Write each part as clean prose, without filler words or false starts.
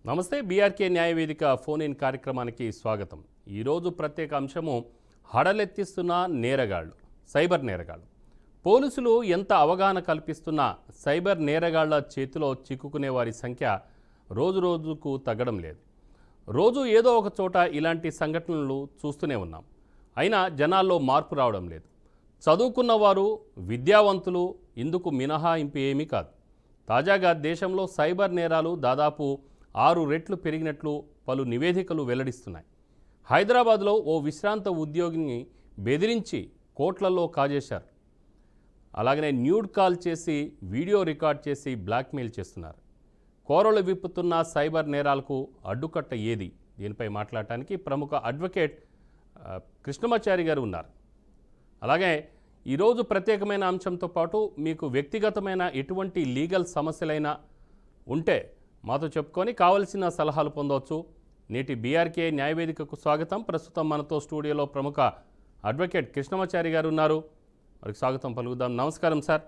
నమస్తే BRK న్యాయవేదిక phone in కార్యక్రమానికి స్వాగతం. ఈరోజు ప్రత్యేక అంశము హడలెత్తిస్తున్న నేరగాళ్లు, సైబర్ నేరగాళ్లు. పోలీసులు ఎంత అవగాహన కల్పిస్తున్నా సైబర్ నేరగాళ్ల చేతిలో చిక్కుకునే వారి సంఖ్య రోజుకు తగ్గడం లేదు. రోజు ఏదో ఒక చోట ఇలాంటి సంఘటనలు చూస్తూనే ఉన్నాం. అయినా జనాల్లో మార్పు రావడం లేదు. చదువుకున్న వారు, విద్యావంతులు ఇందుకు మినహాయింపు ఏమీ కాదు. తాజాగా దేశంలో సైబర్ నేరాలు దాదాపు 6 రెట్లు పెరిగినట్లు పలు నివేదికలు వెల్లడిస్తున్నాయి. హైదరాబాద్లో ఓ విశ్రాంత ఉద్యోగిని బెదిరించి కోట్లలో కాజేశారు. అలాగనే న్యూడ్ కాల్ చేసి వీడియో రికార్డ్ చేసి బ్లాక్మెయిల్ చేస్తున్నారు. కోరలు విప్పుతున్న సైబర్ నేరాలకు అడ్డుకట్ట ఏది? దీనిపై మాట్లాడటానికి ప్రముఖ అడ్వకేట్ కృష్ణమాచారి గారు ఉన్నారు. అలాగే ఈరోజు ప్రత్యేకమైన అంశంతో పాటు మీకు వ్యక్తిగతమైన ఎటువంటి లీగల్ సమస్యలైనా ఉంటే మాతో చెప్పుకొని కావలసిన సలహాలు పొందవచ్చు. నేటి బీఆర్కే న్యాయవేదికకు స్వాగతం. ప్రస్తుతం మనతో స్టూడియోలో ప్రముఖ అడ్వకేట్ కృష్ణమాచారి గారు ఉన్నారు. వారికి స్వాగతం పలుకుదాం. నమస్కారం సార్.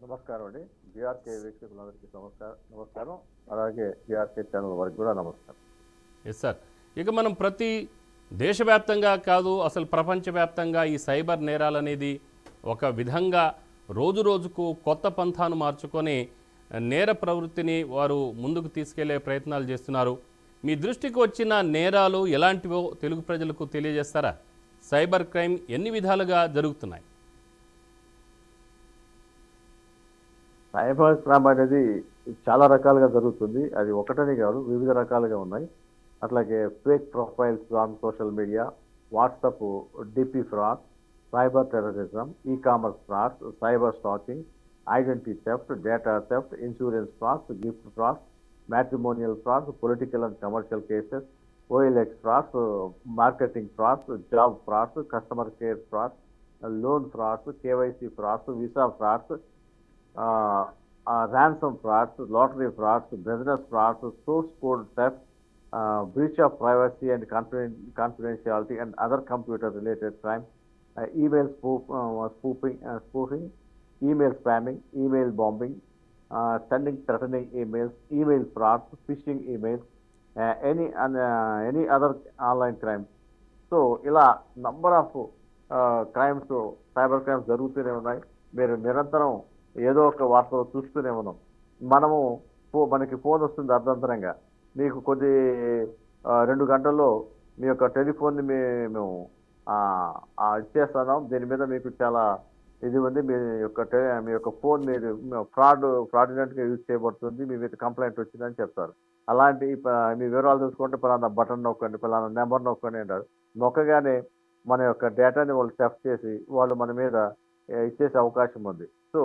నమస్కారం అండి. బీఆర్కే వీక్షకులందరికీ నమస్కారం. అలాగే బీఆర్కే ఛానల్ వారికి కూడా నమస్కారం. Yes sir. ఇక మనం ప్రతి దేశవ్యాప్తంగా కాదు, అసలు ప్రపంచవ్యాప్తంగా ఈ సైబర్ నేరాలు అనేది ఒక విధంగా రోజుకు కొత్త పంథాను మార్చుకొని నేర ప్రవృత్తిని వారు ముందుకు తీసుకెళ్లే ప్రయత్నాలు చేస్తున్నారు. మీ దృష్టికి వచ్చిన నేరాలు ఎలాంటివో తెలుగు ప్రజలకు తెలియజేస్తారా? సైబర్ క్రైమ్ ఎన్ని విధాలుగా జరుగుతున్నాయి? సైబర్ క్రైమ్ అనేది చాలా రకాలుగా జరుగుతుంది. అది ఒకటని కాదు, వివిధ రకాలుగా ఉన్నాయి. అట్లాగే fake profiles on social media, WhatsApp DP fraud, cyber terrorism, e-commerce frauds, cyber stalking, identity theft, data theft, insurance frauds, gift frauds, matrimonial frauds, political and commercial cases, OLX frauds, marketing frauds, job frauds, customer care frauds, loan frauds, KYC frauds, visa frauds, ransom frauds, lottery frauds, business frauds, source code theft, breach of privacy and confidentiality and other computer related crimes, email spoofing, email spamming, email bombing, sending threatening emails, email frauds, phishing emails, any other online crimes. So ఇలా number of crimes, cyber crimes జరుగుతూనే ఉన్నాయి. మీరు నిరంతరం ఏదో ఒక వార్తలు చూస్తూనే ఉన్నాం. మనకి ఫోన్ వస్తుంది అర్ధంతరంగా, మీకు కొద్ది 2 గంటల్లో మీ యొక్క టెలిఫోన్ని మేము ఇచ్చేస్తున్నాం, దీని మీద మీకు చాలా ఇది ఉంది, మీ యొక్క ఫోన్ మీరు ఫ్రాడ్యులెంట్గా యూజ్ చేయబడుతుంది, మీ మీద కంప్లైంట్ వచ్చిందని చెప్తారు. అలాంటి మీ వివరాలు చూసుకుంటే పలానా బటన్ నొక్కండి, పలానా నెంబర్ నొక్కండి అంటారు. నొక్కగానే మన యొక్క డేటాని వాళ్ళు థెఫ్ట్ చేసి వాళ్ళు మన మీద ఇచ్చేసే అవకాశం ఉంది. సో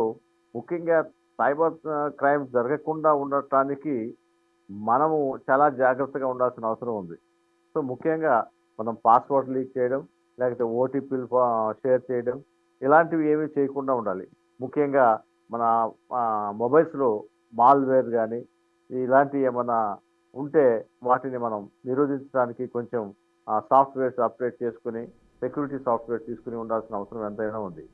ముఖ్యంగా సైబర్ క్రైమ్స్ జరగకుండా ఉండటానికి మనము చాలా జాగ్రత్తగా ఉండాల్సిన అవసరం ఉంది. సో ముఖ్యంగా మనం పాస్వర్డ్ లీక్ చేయడం, లేకపోతే ఓటీపీలు షేర్ చేయడం, ఇలాంటివి ఏమీ చేయకుండా ఉండాలి. ముఖ్యంగా మన మొబైల్స్లో మాల్వేర్ కానీ ఇలాంటివి ఏమైనా ఉంటే వాటిని మనం నిరోధించడానికి కొంచెం సాఫ్ట్వేర్స్ అప్డేట్ చేసుకుని, సెక్యూరిటీ సాఫ్ట్వేర్ తీసుకుని ఉండాల్సిన అవసరం ఎంతైనా ఉంది.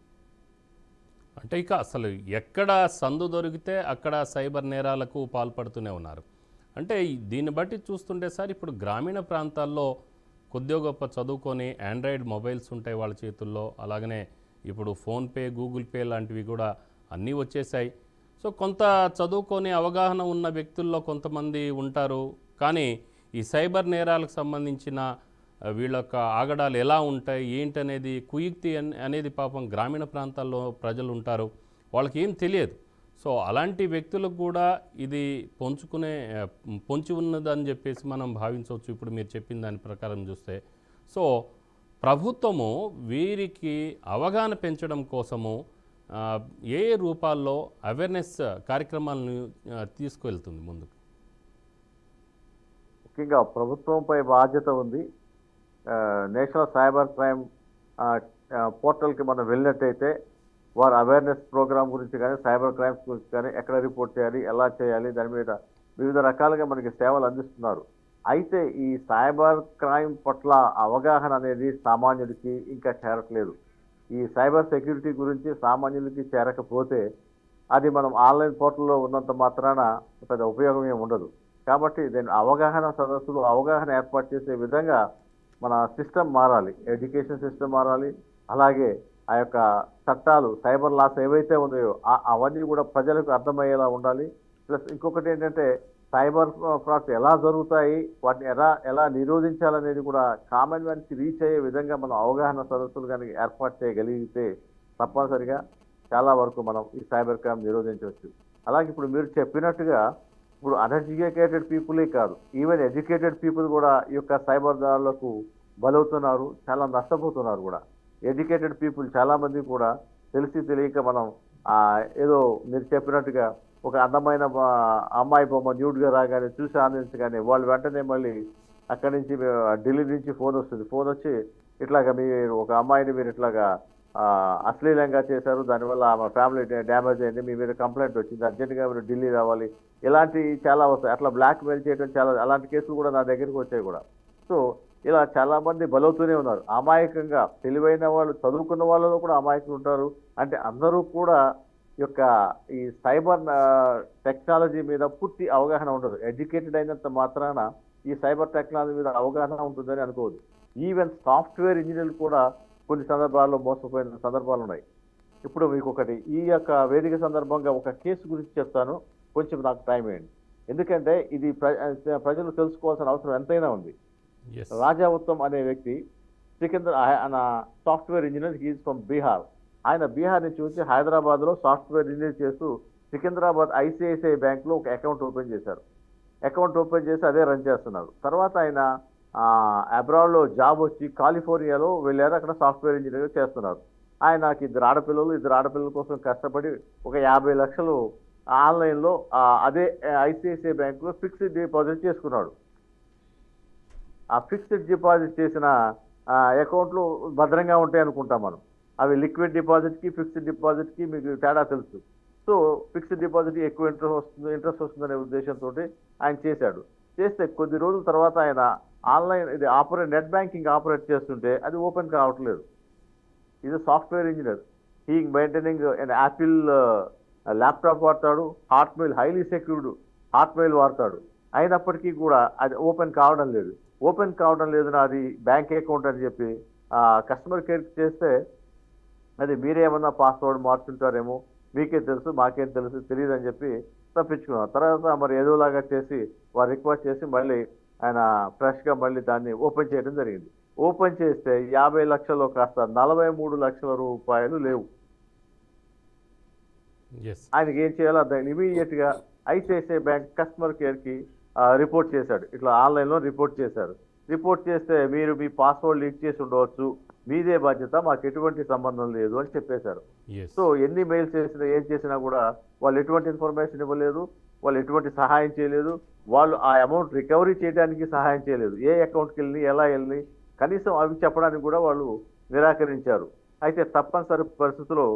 అంటే ఇక అసలు ఎక్కడ సందు దొరికితే అక్కడ సైబర్ నేరాలకు పాల్పడుతూనే ఉన్నారు. అంటే దీన్ని బట్టి చూస్తుంటే సార్, ఇప్పుడు గ్రామీణ ప్రాంతాల్లో కొద్దిగా గొప్ప చదువుకొని ఆండ్రాయిడ్ మొబైల్స్ ఉంటాయి వాళ్ళ చేతుల్లో. అలాగనే ఇప్పుడు ఫోన్పే, గూగుల్ పే లాంటివి కూడా అన్నీ వచ్చేసాయి. సో కొంత చదువుకొని అవగాహన ఉన్న వ్యక్తుల్లో కొంతమంది ఉంటారు. కానీ ఈ సైబర్ నేరాలకు సంబంధించిన వీళ్ళ యొక్క ఆగడాలు ఎలా ఉంటాయి ఏంటనేది కుయుక్తి అనేది పాపం గ్రామీణ ప్రాంతాల్లో ప్రజలు ఉంటారు, వాళ్ళకి ఏం తెలియదు. సో అలాంటి వ్యక్తులకు కూడా ఇది పొంచి ఉన్నదని చెప్పేసి మనం భావించవచ్చు ఇప్పుడు మీరు చెప్పిన దాని ప్రకారం చూస్తే. సో ప్రభుత్వము వీరికి అవగాహన పెంచడం కోసము ఏ రూపాల్లో అవేర్నెస్ కార్యక్రమాలను తీసుకువెళ్తుంది ముందుకు? ముఖ్యంగా ప్రభుత్వంపై బాధ్యత ఉంది. నేషనల్ సైబర్ క్రైమ్ పోర్టల్కి మనం వెళ్ళినట్టయితే వారు అవేర్నెస్ ప్రోగ్రామ్ గురించి కానీ, సైబర్ క్రైమ్స్ గురించి కానీ, ఎక్కడ రిపోర్ట్ చేయాలి, ఎలా చేయాలి, దాని మీద వివిధ రకాలుగా మనకి సేవలు అందిస్తున్నారు. అయితే ఈ సైబర్ క్రైమ్ పట్ల అవగాహన అనేది సామాన్యుడికి ఇంకా చేరట్లేదు. ఈ సైబర్ సెక్యూరిటీ గురించి సామాన్యులకి చేరకపోతే అది మనం ఆన్లైన్ పోర్టల్లో ఉన్నంత మాత్రాన పెద్ద ఉపయోగం ఏమి ఉండదు. కాబట్టి దీని అవగాహన సదస్సులు, అవగాహన ఏర్పాటు చేసే విధంగా మన సిస్టమ్ మారాలి. ఎడ్యుకేషన్ సిస్టమ్ మారాలి. అలాగే ఆ యొక్క చట్టాలు, సైబర్ లాస్ ఏవైతే ఉన్నాయో అవన్నీ కూడా ప్రజలకు అర్థమయ్యేలా ఉండాలి. ప్లస్ ఇంకొకటి ఏంటంటే సైబర్ ఫ్రాడ్స్ ఎలా జరుగుతాయి, వాటిని ఎలా ఎలా నిరోధించాలనేది కూడా కామన్ మ్యాన్కి రీచ్ అయ్యే విధంగా మనం అవగాహన సదస్సులు కనుక ఏర్పాటు చేయగలిగితే తప్పనిసరిగా చాలా వరకు మనం ఈ సైబర్ క్రైమ్ నిరోధించవచ్చు. అలాగే ఇప్పుడు మీరు చెప్పినట్టుగా ఇప్పుడు అన్ఎడ్యుకేటెడ్ పీపులే కాదు, ఈవెన్ ఎడ్యుకేటెడ్ పీపుల్ కూడా ఈ యొక్క సైబర్ దాడులకు బలవుతున్నారు, చాలా నష్టపోతున్నారు కూడా. ఎడ్యుకేటెడ్ పీపుల్ చాలామంది కూడా తెలిసి తెలియక మనం ఏదో మీరు చెప్పినట్టుగా ఒక అందమైన అమ్మాయి బొమ్మ న్యూడ్గా రాగానే చూసి ఆనందించగానే వాళ్ళు వెంటనే మళ్ళీ అక్కడి నుంచి ఢిల్లీ నుంచి ఫోన్ వస్తుంది. ఫోన్ వచ్చి ఇట్లాగా మీరు ఒక అమ్మాయిని మీరు ఇట్లాగా అశ్లీలంగా చేశారు, దానివల్ల ఆమె ఫ్యామిలీ డ్యామేజ్ అయింది, మీ మీద కంప్లైంట్ వచ్చింది, అర్జెంటుగా మీరు ఢిల్లీ రావాలి, ఇలాంటివి చాలా వస్తాయి. అట్లా బ్లాక్మెయిల్ చేయడం చాలా, అలాంటి కేసులు కూడా నా దగ్గరికి వచ్చాయి కూడా. సో ఇలా చాలామంది బలవుతూనే ఉన్నారు. అమాయకంగా తెలివైన వాళ్ళు, చదువుకున్న వాళ్ళలో కూడా అమాయకులు ఉంటారు. అంటే అందరూ కూడా యొక్క ఈ సైబర్ టెక్నాలజీ మీద పూర్తి అవగాహన ఉండదు. ఎడ్యుకేటెడ్ అయినంత మాత్రాన ఈ సైబర్ టెక్నాలజీ మీద అవగాహన ఉంటుందని అనుకోవద్దు. ఈవెన్ సాఫ్ట్వేర్ ఇంజనీర్లు కూడా కొన్ని సందర్భాల్లో మోసపోయిన సందర్భాలు ఉన్నాయి. ఇప్పుడు మీకు ఒకటి ఈ యొక్క వేదిక సందర్భంగా ఒక కేసు గురించి చెప్తాను, కొంచెం నాకు టైం వేయండి. ఎందుకంటే ఇది ప్రజలు తెలుసుకోవాల్సిన అవసరం ఎంతైనా ఉంది. రాజా ఉత్తమ్ అనే వ్యక్తి ఆయన software engineer, he is from Bihar. ఆయన బీహార్ నుంచి వచ్చి హైదరాబాద్లో సాఫ్ట్వేర్ ఇంజనీర్ చేస్తూ సికింద్రాబాద్ ఐసిఐసిఐ బ్యాంక్లో ఒక అకౌంట్ ఓపెన్ చేశారు. అకౌంట్ ఓపెన్ చేసి అదే రన్ చేస్తున్నారు. తర్వాత ఆయన అబ్రాడ్లో జాబ్ వచ్చి కాలిఫోర్నియాలో వెళ్ళారు, అక్కడ సాఫ్ట్వేర్ ఇంజనీర్ చేస్తున్నారు. ఆయనకి ఇద్దరు ఆడపిల్లల కోసం కష్టపడి ఒక 50 లక్షలు ఆన్లైన్లో అదే ఐసిఐసిఐ బ్యాంకులో ఫిక్స్డ్ డిపాజిట్ చేసుకున్నాడు. ఆ ఫిక్స్డ్ డిపాజిట్ చేసిన అకౌంట్లు భద్రంగా ఉంటాయి అనుకుంటాం మనం. అవి లిక్విడ్ డిపాజిట్కి ఫిక్స్డ్ డిపాజిట్కి మీకు తేడా తెలుసు. సో ఫిక్స్డ్ డిపాజిట్ ఎక్కువ ఇంట్రెస్ట్ వస్తుందనే ఉద్దేశంతో ఆయన చేశాడు. చేస్తే కొద్ది రోజుల తర్వాత ఆయన ఆన్లైన్ ఇది నెట్ బ్యాంకింగ్ ఆపరేట్ చేస్తుంటే అది ఓపెన్ కావట్లేదు. ఇది software engineer, he maintaining Apple laptop వాడతాడు, హాట్మెయిల్ హైలీ సెక్యూర్డ్ హాట్మెయిల్ వాడతాడు. అయినప్పటికీ కూడా అది ఓపెన్ కావడం లేదు. అది బ్యాంక్ అకౌంట్ అని చెప్పి కస్టమర్ కేర్కి చేస్తే అది మీరేమన్నా పాస్వర్డ్ మార్చుంటారేమో, మీకే తెలుసు మాకేం తెలుసు తెలియదు అని చెప్పి తప్పించుకున్నారు. తర్వాత మరి ఏదోలాగా చేసి వారు రిక్వెస్ట్ చేసి మళ్ళీ ఆయన ఫ్రెష్గా మళ్ళీ దాన్ని ఓపెన్ చేయడం జరిగింది. ఓపెన్ చేస్తే 50 లక్షల్లో కాస్త 43 లక్షల రూపాయలు లేవు. ఆయనకి ఏం చేయాలో అర్థం. ఇమీడియట్గా ఐసిఐసిఐ బ్యాంక్ కస్టమర్ కేర్కి రిపోర్ట్ చేశాడు. ఇట్లా ఆన్లైన్లో రిపోర్ట్ చేశారు. రిపోర్ట్ చేస్తే మీరు మీ పాస్వర్డ్ లీక్ చేసి ఉండవచ్చు, మీదే బాధ్యత, మాకు ఎటువంటి సంబంధం లేదు అని చెప్పేశారు. సో ఎన్ని మెయిల్స్ చేసినా ఏం చేసినా కూడా వాళ్ళు ఎటువంటి ఇన్ఫర్మేషన్ ఇవ్వలేదు, వాళ్ళు ఎటువంటి సహాయం చేయలేదు, వాళ్ళు ఆ అమౌంట్ రికవరీ చేయడానికి సహాయం చేయలేదు. ఏ అకౌంట్కి వెళ్ళి ఎలా వెళ్ళి కనీసం అవి చెప్పడానికి కూడా వాళ్ళు నిరాకరించారు. అయితే తప్పనిసరి పరిస్థితుల్లో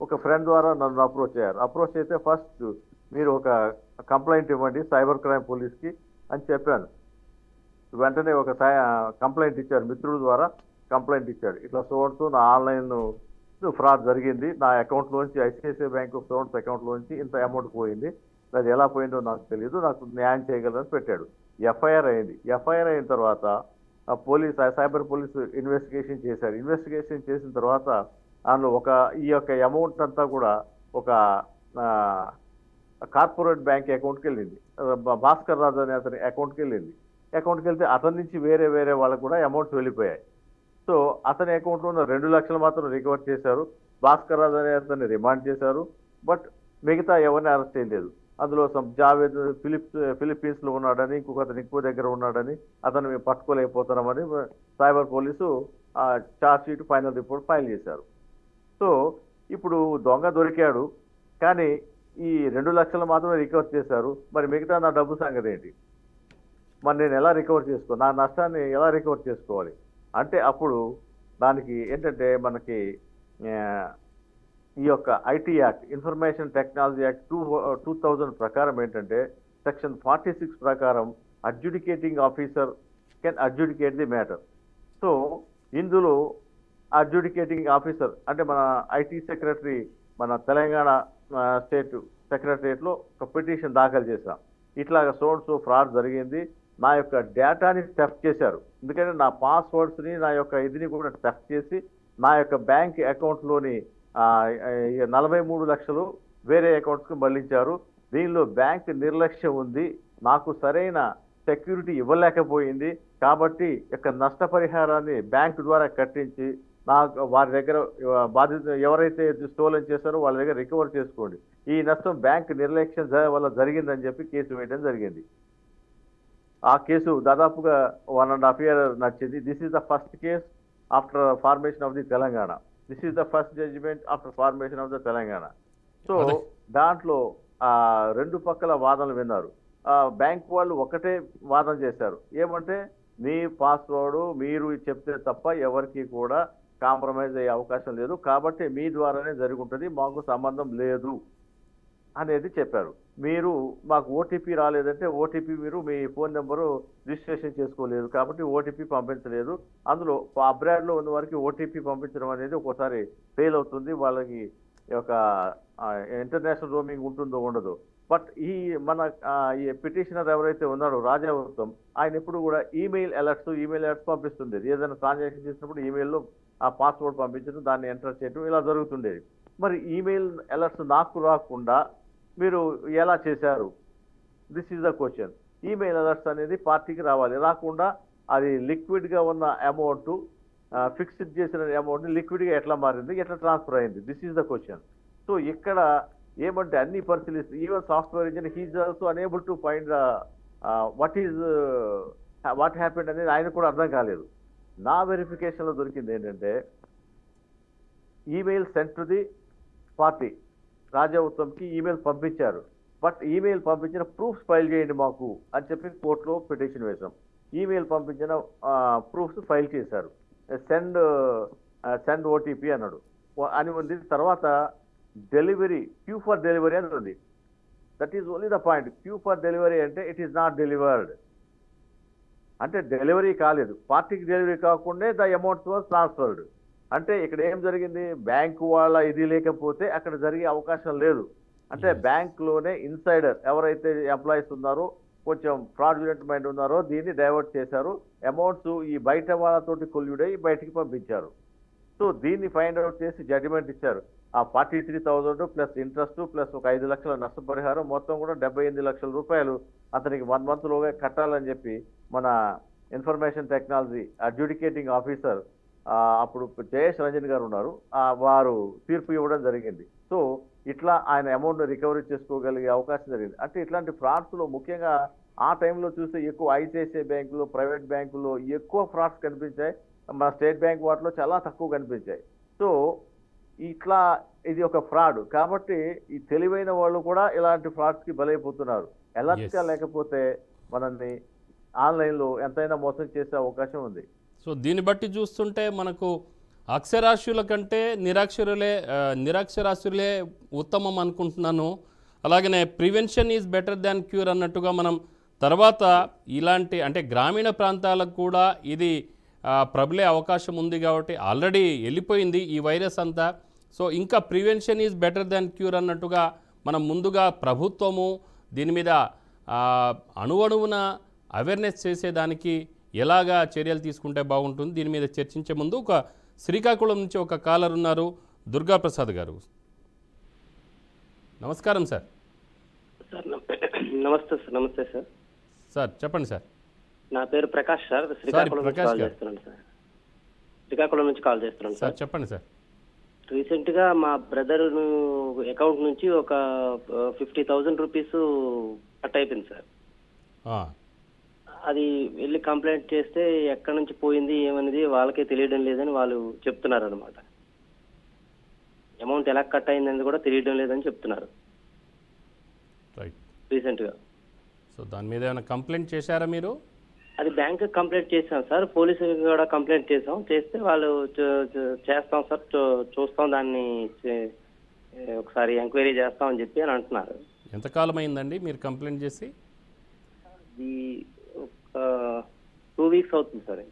ఒక ఫ్రెండ్ ద్వారా నన్ను అప్రోచ్ అయితే ఫస్ట్ మీరు ఒక కంప్లైంట్ ఇవ్వండి సైబర్ క్రైమ్ పోలీస్కి అని చెప్పాను. వెంటనే ఒక కంప్లైంట్ ఇచ్చారు, మిత్రుల ద్వారా కంప్లైంట్ ఇచ్చాడు. ఇట్లా సోడ్తో నా ఆన్లైన్ ఫ్రాడ్ జరిగింది, నా అకౌంట్లోంచి ఐసిఐసిఐ బ్యాంక్ సోడ్స్ అకౌంట్లోంచి ఇంత అమౌంట్ పోయింది, అది ఎలా పోయిందో నాకు తెలియదు, నాకు న్యాయం చేయగలరని పెట్టాడు. ఎఫ్ఐఆర్ అయింది. ఎఫ్ఐఆర్ అయిన తర్వాత సైబర్ పోలీసు ఇన్వెస్టిగేషన్ చేశారు. ఇన్వెస్టిగేషన్ చేసిన తర్వాత అందులో ఈ యొక్క అమౌంట్ అంతా కూడా ఒక కార్పొరేట్ బ్యాంక్ అకౌంట్కి వెళ్ళింది. భాస్కర్ రాజు అనే అతని అకౌంట్కి వెళ్ళింది. అకౌంట్కి వెళ్తే అతని నుంచి వేరే వాళ్ళకు కూడా అమౌంట్స్ వెళ్ళిపోయాయి. సో అతని అకౌంట్లో ఉన్న 2 లక్షలు మాత్రం రికవర్ చేశారు. భాస్కర్ రాజు అనే అతన్ని రిమాండ్ చేశారు. బట్ మిగతా ఎవరిని అరెస్ట్ చేయలేదు. అందులో జావేద్ ఫిలిప్పీన్స్లో ఉన్నాడని, ఇంకొక అతను ఇంకో దగ్గర ఉన్నాడని, అతను మేము పట్టుకోలేకపోతున్నామని cyber police charge sheet final report file చేశారు. సో ఇప్పుడు దొంగ దొరికాడు, కానీ ఈ 2 లక్షలు మాత్రమే రికవర్ చేశారు. మరి మిగతా నా డబ్బు సంగతి ఏంటి? మరి నేను ఎలా రికవర్ నా నష్టాన్ని ఎలా రికవర్ చేసుకోవాలి అంటే అప్పుడు దానికి ఏంటంటే మనకి ఈ యొక్క IT act, information technology act 2000 ప్రకారం ఏంటంటే సెక్షన్ 46 ప్రకారం adjudicating officer can adjudicate the matter. So ఇందులో అడ్జుడికేటింగ్ ఆఫీసర్ అంటే మన ఐటీ సెక్రటరీ మన తెలంగాణ స్టేట్ సెక్రటరియట్లో ఒక పిటిషన్ దాఖలు చేశాం. ఇట్లాగ సో ఫ్రాడ్ జరిగింది, నా యొక్క డేటాని థెఫ్ట్ చేశారు, ఎందుకంటే నా పాస్వర్డ్స్ని నా యొక్క ఇదిని కూడా థెఫ్ట్ చేసి నా యొక్క బ్యాంక్ అకౌంట్లోని 43 లక్షలు వేరే అకౌంట్స్కి మళ్లించారు. దీనిలో బ్యాంక్ నిర్లక్ష్యం ఉంది, నాకు సరైన సెక్యూరిటీ ఇవ్వలేకపోయింది, కాబట్టి యొక్క నష్టపరిహారాన్ని బ్యాంక్ ద్వారా కట్టించి నాకు వారి దగ్గర బాధిత ఎవరైతే స్టోలన్ చేశారో వాళ్ళ దగ్గర రికవర్ చేసుకోండి, ఈ నష్టం బ్యాంక్ నిర్లక్ష్యం వల్ల జరిగిందని చెప్పి కేసు వేయడం జరిగింది. ఆ కేసు దాదాపుగా 1.5 year నడిచింది. This is the first case after formation of the Telangana. This is the first judgement after formation of the Telangana. So దాంట్లో రెండు పక్కల వాదనలు విన్నారు. బ్యాంక్ వాళ్ళు ఒకటే వాదన చేశారు, ఏమంటే మీ పాస్వర్డ్ మీరు చెప్తే తప్ప ఎవరికి కూడా కాంప్రమైజ్ అయ్యే అవకాశం లేదు, కాబట్టి మీ ద్వారానే జరుగుతుంది, మాకు సంబంధం లేదు అనేది చెప్పారు. మీరు మాకు ఓటీపీ రాలేదంటే ఓటీపీ మీరు మీ ఫోన్ నెంబరు రిజిస్ట్రేషన్ చేసుకోలేదు కాబట్టి ఓటీపీ పంపించలేదు. అందులో అబ్రాడ్లో ఉన్న వారికి ఓటీపీ పంపించడం అనేది ఒక్కోసారి ఫెయిల్ అవుతుంది, వాళ్ళకి ఒక ఇంటర్నేషనల్ రోమింగ్ ఉంటుందో ఉండదు. బట్ ఈ పిటిషనర్ ఎవరైతే ఉన్నారో రాజా ఉత్తమ్, ఆయన ఎప్పుడు కూడా ఈమెయిల్ అలర్ట్స్ పంపిస్తుండేది. ఏదైనా ట్రాన్సాక్షన్ చేసినప్పుడు ఈమెయిల్లో ఆ పాస్వర్డ్ పంపించడం, దాన్ని ఎంటర్ చేయడం ఇలా జరుగుతుండేది. మరి ఈమెయిల్ అలర్ట్స్ నాకు రాకుండా మీరు ఎలా చేశారు? This is the question. Email alerts అనేది పార్టీకి రావాలి, రాకుండా అది లిక్విడ్గా ఉన్న అమౌంట్ ఫిక్స్డ్ చేసిన అమౌంట్ లిక్విడ్గా ఎట్లా మారింది, ఎట్లా ట్రాన్స్ఫర్ అయింది? This is the question. So ఇక్కడ ఏమంటే అన్ని పరిశీలిస్తూ even software engineer he's also unable to find what happened అనేది ఆయన కూడా అర్థం కాలేదు. నా వెరిఫికేషన్లో దొరికింది ఏంటంటే email sent to the party, Raja ఉత్తమ్కి ఈమెయిల్ పంపించారు, బట్ ఈమెయిల్ పంపించిన ప్రూఫ్స్ ఫైల్ చేయండి మాకు అని చెప్పి కోర్టులో పిటిషన్ వేశాం. ఈమెయిల్ పంపించిన ప్రూఫ్స్ ఫైల్ చేశారు. సెండ్ ఓటీపీ అన్నాడు అని ఉంది. తర్వాత డెలివరీ, క్యూ ఫర్ డెలివరీ అని ఉంది. That is only the point. Q for delivery అంటే ఇట్ ఈస్ నాట్ డెలివర్డ్, అంటే డెలివరీ కాలేదు, పార్టీకి డెలివరీ కాకుండా ద అమౌంట్ వాజ్ ట్రాన్స్ఫర్డ్. అంటే ఇక్కడ ఏం జరిగింది, బ్యాంకు వాళ్ళ ఇది లేకపోతే అక్కడ జరిగే అవకాశం లేదు. అంటే బ్యాంక్లోనే ఇన్సైడర్ ఎవరైతే ఎంప్లాయీస్ ఉన్నారో, కొంచెం ఫ్రాడ్యులెంట్ మైండ్ ఉన్నారో దీన్ని డైవర్ట్ చేశారు, అమౌంట్స్ ఈ బయట వాళ్ళతోటి కొల్యూడై బయటికి పంపించారు. సో దీన్ని ఫైండ్ అవుట్ చేసి జడ్జిమెంట్ ఇచ్చారు. ఆ 43,000 ప్లస్ ఇంట్రెస్ట్ ప్లస్ ఒక 5 లక్షల నష్టపరిహారం, మొత్తం కూడా 78 లక్షల రూపాయలు అతనికి 1 monthలోగా కట్టాలని చెప్పి మన ఇన్ఫర్మేషన్ టెక్నాలజీ అడ్judicating ఆఫీసర్ అప్పుడు జయేష్ రంజన్ గారు ఉన్నారు, వారు తీర్పు ఇవ్వడం జరిగింది. సో ఇట్లా ఆయన అమౌంట్ రికవరీ చేసుకోగలిగే అవకాశం జరిగింది. అంటే ఇట్లాంటి ఫ్రాడ్స్లో ముఖ్యంగా ఆ టైంలో చూస్తే ఎక్కువ ఐసిఐసిఐ బ్యాంకులో, ప్రైవేట్ బ్యాంకుల్లో ఎక్కువ ఫ్రాడ్స్ కనిపించాయి, మన స్టేట్ బ్యాంక్ వాటిలో చాలా తక్కువ కనిపించాయి. సో ఇట్లా ఇది ఒక ఫ్రాడ్ కాబట్టి ఈ తెలివైన వాళ్ళు కూడా ఇలాంటి ఫ్రాడ్స్కి బలైపోతున్నారు. అలర్ట్గా లేకపోతే మనల్ని ఆన్లైన్లో ఎంతైనా మోసం చేసే అవకాశం ఉంది. సో దీన్ని బట్టి చూస్తుంటే మనకు అక్షరాస్యుల కంటే నిరక్షరాస్యులే ఉత్తమం అనుకుంటున్నాను. అలాగనే prevention is better than cure అన్నట్టుగా మనం తర్వాత ఇలాంటి అంటే గ్రామీణ ప్రాంతాలకు కూడా ఇది ప్రబలే అవకాశం ఉంది కాబట్టి ఆల్రెడీ వెళ్ళిపోయింది ఈ వైరస్ అంతా. సో ఇంకా prevention is better than cure అన్నట్టుగా మనం ముందుగా ప్రభుత్వము దీని మీద అణువణువున అవేర్నెస్ చేసేదానికి ఎలాగా చర్యలు తీసుకుంటే బాగుంటుంది, దీని మీద చర్చించే ముందు ఒక శ్రీకాకుళం నుంచి ఒక కాలర్ ఉన్నారు, దుర్గాప్రసాద్ గారు. నమస్కారం సార్. సార్ నమస్తే సార్. నమస్తే సార్. సార్ చెప్పండి సార్. నా పేరు ప్రకాష్ సార్, శ్రీకాకుళం నుంచి కాల్ చేస్తున్నాను సార్. శ్రీకాకుళం నుంచి కాల్ చేస్తున్నాను సార్. చెప్పండి సార్. రీసెంట్గా మా బ్రదర్ అకౌంట్ నుంచి ఒక 50,000 రూపీస్ కట్ అయిపోయింది సార్. అది వెళ్ళి కంప్లైంట్ చేస్తే ఎక్కడి నుంచి పోయింది ఏమనేది వాళ్ళకే తెలియడం లేదని వాళ్ళు చెప్తున్నారు అనమాట. అమౌంట్ ఎలా కట్ అయిందని కూడా తెలియడం లేదని చెప్తున్నారు రీసెంట్గా. సో దాని మీద ఏమైనా కంప్లైంట్ చేశారా మీరు? అది బ్యాంక్ కంప్లైంట్ చేశాం సార్, పోలీసులు కూడా కంప్లైంట్ చేస్తే వాళ్ళు చేస్తాం సార్, చూస్తాం, దాన్ని ఒకసారి ఎంక్వైరీ చేస్తాం అని చెప్పి అని అంటున్నారు. ఎంతకాలం అయిందండి మీరు కంప్లైంట్ చేసి? అది ఒక 2 weeks అవుతుంది సార్.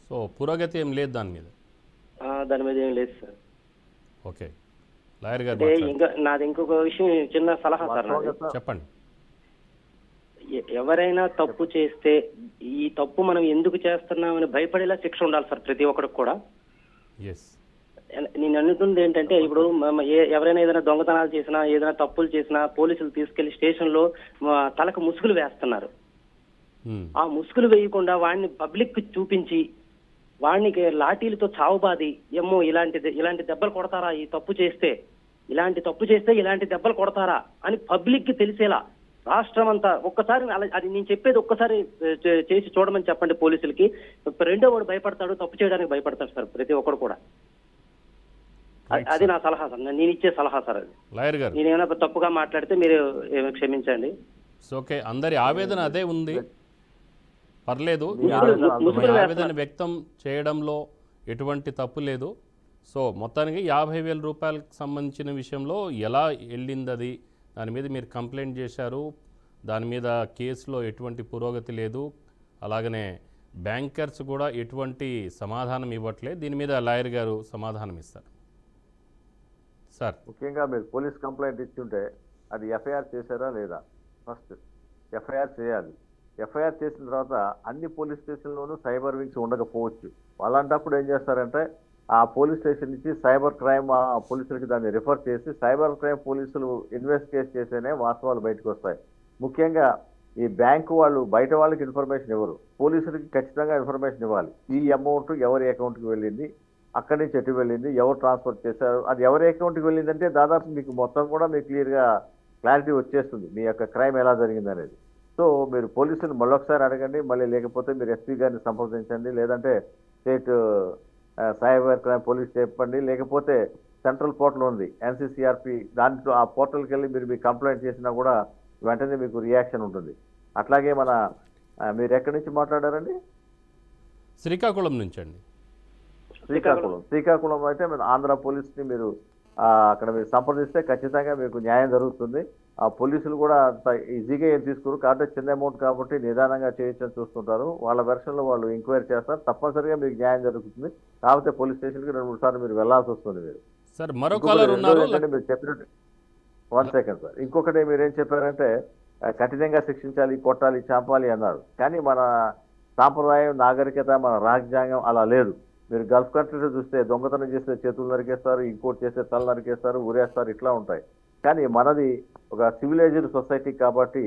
సో పురోగతి ఏం లేదు దాని మీద? దాని మీద ఏం లేదు సార్. ఓకే. లాయర్ గారు అంటే మాట్లాడండి. ఇంకా నాది ఇంకొక విషయం, చిన్న సలహా సార్ నాది. చెప్పండి. ఎవరైనా తప్పు చేస్తే ఈ తప్పు మనం ఎందుకు చేస్తున్నామని భయపడేలా శిక్ష ఉండాలి సార్ ప్రతి ఒక్కరికి కూడా. ఎస్. నేను అనుకుంది ఏంటంటే, ఇప్పుడు ఎవరైనా ఏదైనా దొంగతనాలు చేసినా, ఏదైనా తప్పులు చేసినా పోలీసులు తీసుకెళ్లి స్టేషన్ లో తలకు ముసుగులు వేస్తున్నారు. ఆ ముసుగులు వేయకుండా వాడిని పబ్లిక్ కి చూపించి వాడికి లాఠీలతో చావుబాది, ఏమో ఇలాంటి దెబ్బలు కొడతారా, ఈ తప్పు చేస్తే ఇలాంటి దెబ్బలు కొడతారా అని పబ్లిక్ కి తెలిసేలా రాష్ట్రం అంతా ఒక్కసారి అది నేను చెప్పేది ఒక్కసారి చేసి చూడమని చెప్పండి పోలీసులకి. రెండో వాడు భయపడతాడు, తప్పు చేయడానికి భయపడతాడు సార్ ప్రతి ఒక్కడు కూడా. అది నా సలహా సార్, నేను ఇచ్చే సలహా సార్ అది. లాయర్ గారు, నేనేమైనా తప్పుగా మాట్లాడితే మీరు క్షమించండి. ఓకే, అందరి ఆవేదన అదే ఉంది, పర్లేదు. ఆవేదన వ్యక్తం చేయడంలో ఎటువంటి తప్పు లేదు. సో మొత్తానికి 50,000 రూపాయలకు సంబంధించిన విషయంలో ఎలా వెళ్ళింది అది, దాని మీద మీరు కంప్లైంట్ చేశారు, దాని మీద కేసులో ఎటువంటి పురోగతి లేదు, అలాగనే బ్యాంకర్స్ కూడా ఎటువంటి సమాధానం ఇవ్వట్లేదు. దీని మీద లాయర్ గారు సమాధానం ఇస్తారు. సార్, ముఖ్యంగా మీరు పోలీస్ కంప్లైంట్ ఇచ్చుంటే అది ఎఫ్ఐఆర్ చేశారా లేదా? ఫస్ట్ ఎఫ్ఐఆర్ చేయాలి. ఎఫ్ఐఆర్ చేసిన తర్వాత అన్ని పోలీస్ స్టేషన్లోనూ సైబర్ వింగ్స్ ఉండకపోవచ్చు. అలాంటప్పుడు ఏం చేస్తారంటే ఆ పోలీస్ స్టేషన్ నుంచి సైబర్ క్రైమ్ పోలీసులకి దాన్ని రిఫర్ చేసి సైబర్ క్రైమ్ పోలీసులు ఇన్వెస్టిగేట్ చేస్తేనే వాస్తవాలు బయటకు వస్తాయి. ముఖ్యంగా ఈ బ్యాంకు వాళ్ళు బయట వాళ్ళకి ఇన్ఫర్మేషన్ ఇవ్వరు, పోలీసులకి ఖచ్చితంగా ఇన్ఫర్మేషన్ ఇవ్వాలి. ఈ అమౌంట్ ఎవరి అకౌంట్కి వెళ్ళింది, అక్కడి నుంచి ఎటు వెళ్ళింది, ఎవరు ట్రాన్స్ఫర్ చేశారు, అది ఎవరి అకౌంట్కి వెళ్ళిందంటే దాదాపు మీకు మొత్తం కూడా మీకు క్లియర్గా క్లారిటీ వచ్చేస్తుంది మీ యొక్క క్రైమ్ ఎలా జరిగింది అనేది. సో మీరు పోలీసులు మళ్ళొకసారి అడగండి, మళ్ళీ లేకపోతే మీరు ఎస్పీ గారిని సంప్రదించండి, లేదంటే స్టేట్ సైబర్ క్రైమ్ పోలీస్ చెప్పండి, లేకపోతే సెంట్రల్ పోర్టల్ ఉంది ఎన్సీసీఆర్పీ, దాంట్లో ఆ పోర్టల్కి వెళ్ళి మీరు కంప్లైంట్ చేసినా కూడా వెంటనే మీకు రియాక్షన్ ఉంటుంది. అట్లాగే మీరు ఎక్కడి నుంచి మాట్లాడారండి? శ్రీకాకుళం నుంచి అండి. శ్రీకాకుళం అయితే మీరు ఆంధ్ర పోలీస్ని మీరు అక్కడ మీరు సంప్రదిస్తే ఖచ్చితంగా మీకు న్యాయం జరుగుతుంది. ఆ పోలీసులు కూడా అంత ఈజీగా ఏం తీసుకోరు కాబట్టి చిన్న అమౌంట్ కాబట్టి నిదానంగా చేయొచ్చని చూస్తుంటారు. వాళ్ళ వెర్షన్లో వాళ్ళు ఎంక్వైరీ చేస్తారు, తప్పనిసరిగా మీకు న్యాయం జరుగుతుంది. కాకపోతే పోలీస్ స్టేషన్కి 2-3 సార్లు మీరు వెళ్లాల్సి వస్తుంది. మీరు సార్ మరో కాలర్ ఉన్నారు, మీరు చెప్పినట్టు 1 సెకండ్ సార్. ఇంకొకటి మీరేం చెప్పారంటే కఠినంగా శిక్షించాలి, కొట్టాలి, చంపాలి అన్నారు. కానీ మన సాంప్రదాయం, నాగరికత, మన రాజ్యాంగం అలా లేదు. మీరు గల్ఫ్ కంట్రీలో చూస్తే దొంగతనం చేస్తే చేతులు నరికేస్తారు, ఇంకోటి చేస్తే తల నరికేస్తారు, ఊరేస్తారు, ఇట్లా ఉంటాయి. కానీ మనది ఒక సివిలైజ్డ్ సొసైటీ కాబట్టి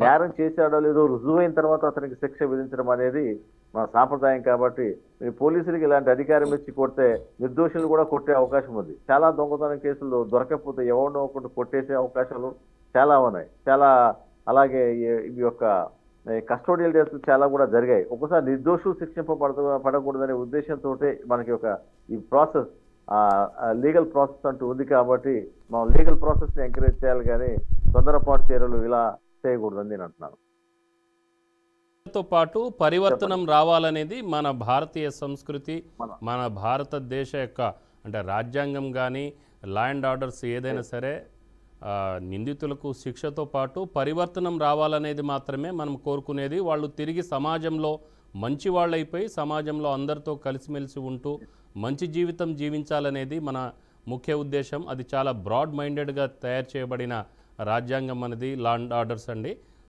నేరం చేశాడో లేదో రుజువైన తర్వాత అతనికి శిక్ష విధించడం అనేది మన సాంప్రదాయం. కాబట్టి మీరు పోలీసులకి ఇలాంటి అధికారం ఇచ్చి కొడితే నిర్దోషులు కూడా కొట్టే అవకాశం ఉంది. చాలా దొంగతనం కేసుల్లో దొరకకపోతే ఎవరినో ఒకటి కొట్టేసే అవకాశాలు చాలా ఉన్నాయి. అలాగే ఈ యొక్క కస్టోడియల్ డెత్స్ చాలా కూడా జరిగాయి. ఒకసారి నిర్దోషులు పడకూడదనే ఉద్దేశంతో మనకి ఈ ప్రాసెస్ లీగల్ ప్రాసెస్ అంటూ ఉంది. కాబట్టి మనం లీగల్ ప్రాసెస్ని ఎంకరేజ్ చేయాలి, కానీ తొందరపాటు చర్యలు ఇలా చేయకూడదని నేను అంటున్నాను. తో పాటు పరివర్తనం రావాలనేది మన భారతీయ సంస్కృతి, మన భారతదేశ యొక్క అంటే రాజ్యాంగం కానీ లా అండ్ ఆర్డర్స్ ఏదైనా సరే నిందితులకు శిక్షతో పాటు పరివర్తనం రావాలనేది మాత్రమే మనం కోరుకునేది. వాళ్ళు తిరిగి సమాజంలో మంచి వాళ్ళు అయిపోయి సమాజంలో అందరితో కలిసిమెలిసి ఉంటూ మంచి జీవితం జీవించాలనేది మన ముఖ్య ఉద్దేశం. అది చాలా బ్రాడ్ మైండెడ్గా తయారు చేయబడిన రాజ్యాంగం అనేది లా అండ్ ఆర్డర్స్ అండి.